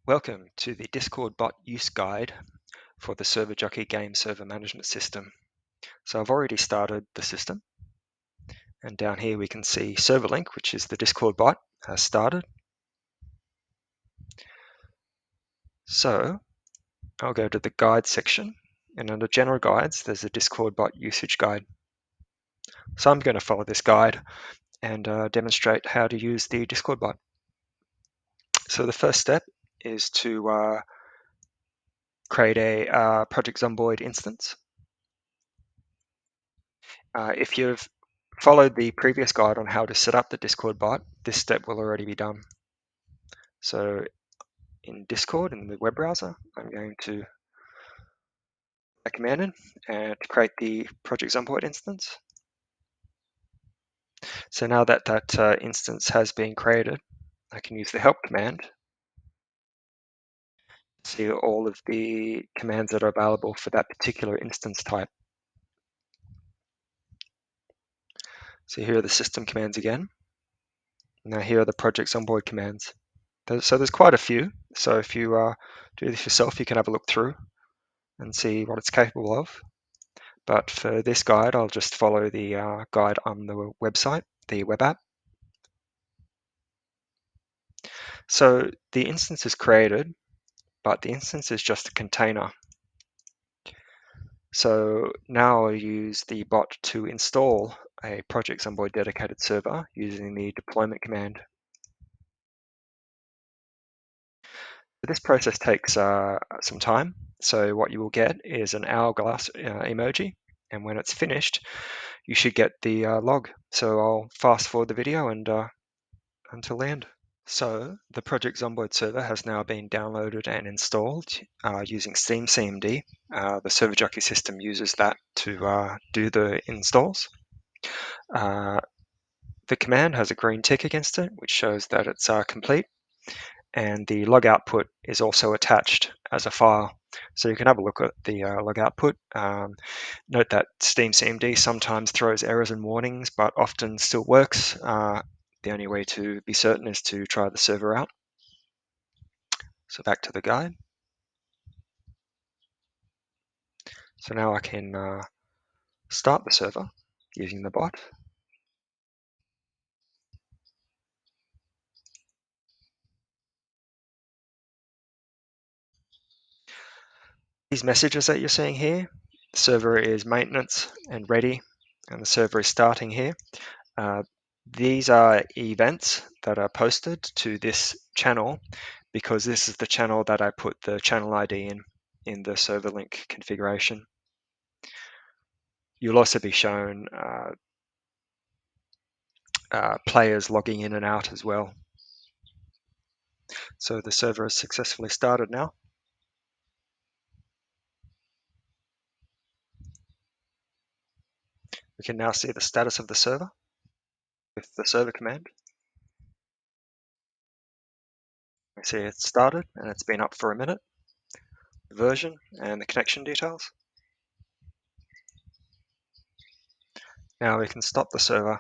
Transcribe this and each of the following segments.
Welcome to the Discord bot use guide for the ServerJockey game server management system. So I've already started the system, and down here we can see ServerLink, which is the Discord bot, has started. So I'll go to the guide section, and under general guides there's a Discord bot usage guide. So I'm going to follow this guide and demonstrate how to use the Discord bot. So the first step is to create a Project Zomboid instance. If you've followed the previous guide on how to set up the Discord bot, this step will already be done. So in Discord, in the web browser, I'm going to command in and to create the Project Zomboid instance. So now that that instance has been created, I can use the help command to see all of the commands that are available for that particular instance type. So here are the system commands again. Now here are the Project Zomboid commands. So there's quite a few. So if you do this yourself, you can have a look through and see what it's capable of. But for this guide, I'll just follow the guide on the website, the web app. So the instance is created, but the instance is just a container. So now I'll use the bot to install a Project Zomboid dedicated server using the deployment command. This process takes some time. So what you will get is an hourglass emoji, and when it's finished, you should get the log. So I'll fast forward the video and until the end. So the Project Zomboid server has now been downloaded and installed using Steam CMD. The ServerJockey system uses that to do the installs. The command has a green tick against it, which shows that it's complete. And the log output is also attached as a file. So you can have a look at the log output. Note that Steam CMD sometimes throws errors and warnings, but often still works. The only way to be certain is to try the server out. So back to the guide. So now I can start the server using the bot. These messages that you're seeing here, the server is maintenance and ready, and the server is starting here. These are events that are posted to this channel because this is the channel that I put the channel ID in the server link configuration. You'll also be shown players logging in and out as well. So the server is successfully started now. We can now see the status of the server with the server command. We see it's started and it's been up for a minute. The version and the connection details. Now we can stop the server.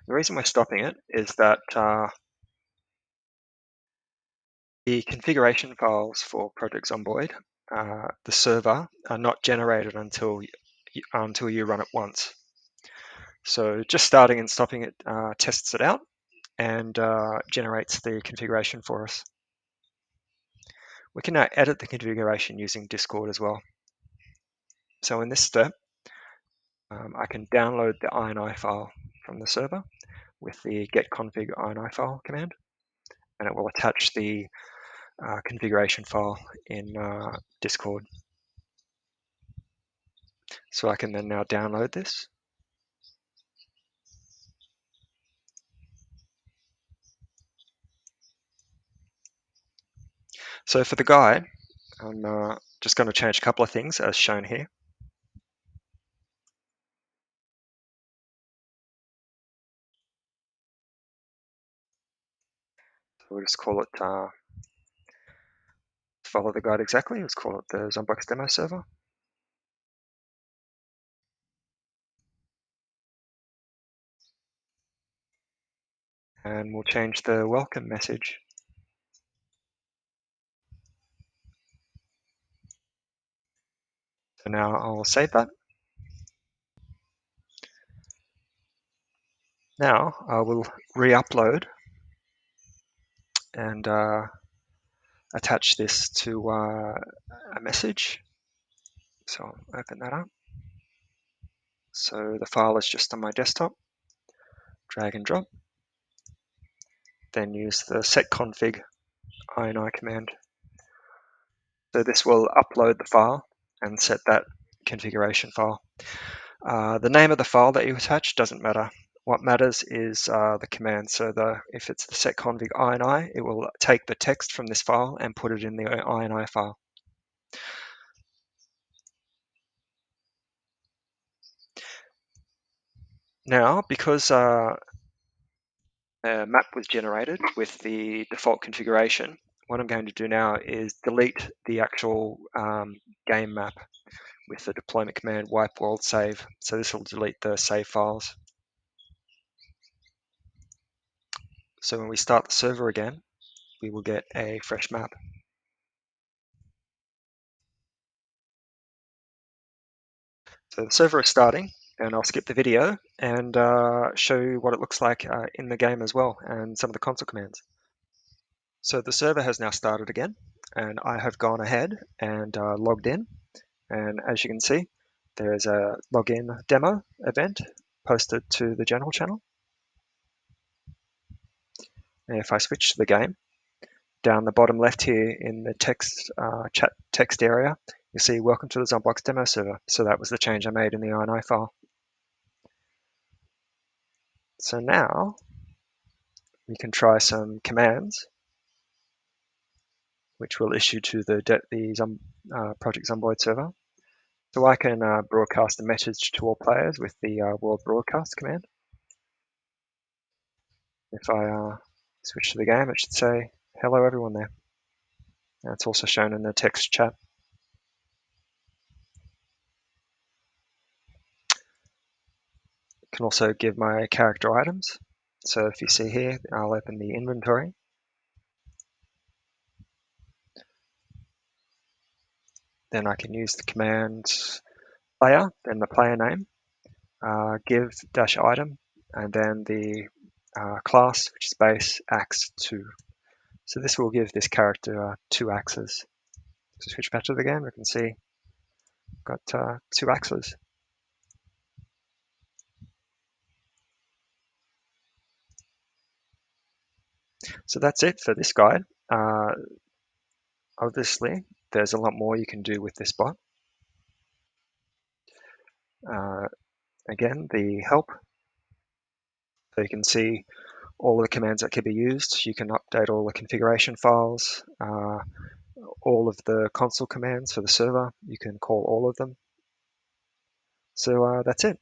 The reason we're stopping it is that the configuration files for Project Zomboid, the server, are not generated until you run it once. So just starting and stopping it tests it out and generates the configuration for us. We can now edit the configuration using Discord as well. So in this step, I can download the INI file from the server with the getconfig INI file command, and it will attach the configuration file in Discord. So I can then now download this. So for the guide, I'm just going to change a couple of things as shown here. So we'll just call it, follow the guide exactly, let's call it the Zombox demo server. And we'll change the welcome message. So now I'll save that. Now I will re-upload and attach this to a message. So I'll open that up. So the file is just on my desktop. Drag and drop. Then use the setconfig ini command. So this will upload the file and set that configuration file. The name of the file that you attach doesn't matter. What matters is the command. So if it's the setconfig ini, it will take the text from this file and put it in the ini file. Now, because a map was generated with the default configuration, what I'm going to do now is delete the actual game map with the deployment command wipe world save. So this will delete the save files. So when we start the server again, we will get a fresh map. So the server is starting, and I'll skip the video and show you what it looks like in the game as well, and some of the console commands. So the server has now started again, and I have gone ahead and logged in. And as you can see, there's a login demo event posted to the general channel. And if I switch to the game, down the bottom left here in the text chat text area, you'll see welcome to the Zombox demo server. So that was the change I made in the ini file. So now we can try some commands which will issue to the Project Zomboid server. So I can broadcast a message to all players with the world broadcast command. If I switch to the game, it should say, hello everyone there. And it's also shown in the text chat. I can also give my character items. So if you see here, I'll open the inventory. Then I can use the command player, then the player name, give dash item, and then the class, which is base axe 2. So this will give this character 2 axes. So switch back to the game, we can see I've got 2 axes. So that's it for this guide. Obviously, there's a lot more you can do with this bot. Again, the help, so you can see all of the commands that can be used. You can update all the configuration files, all of the console commands for the server. You can call all of them. So that's it.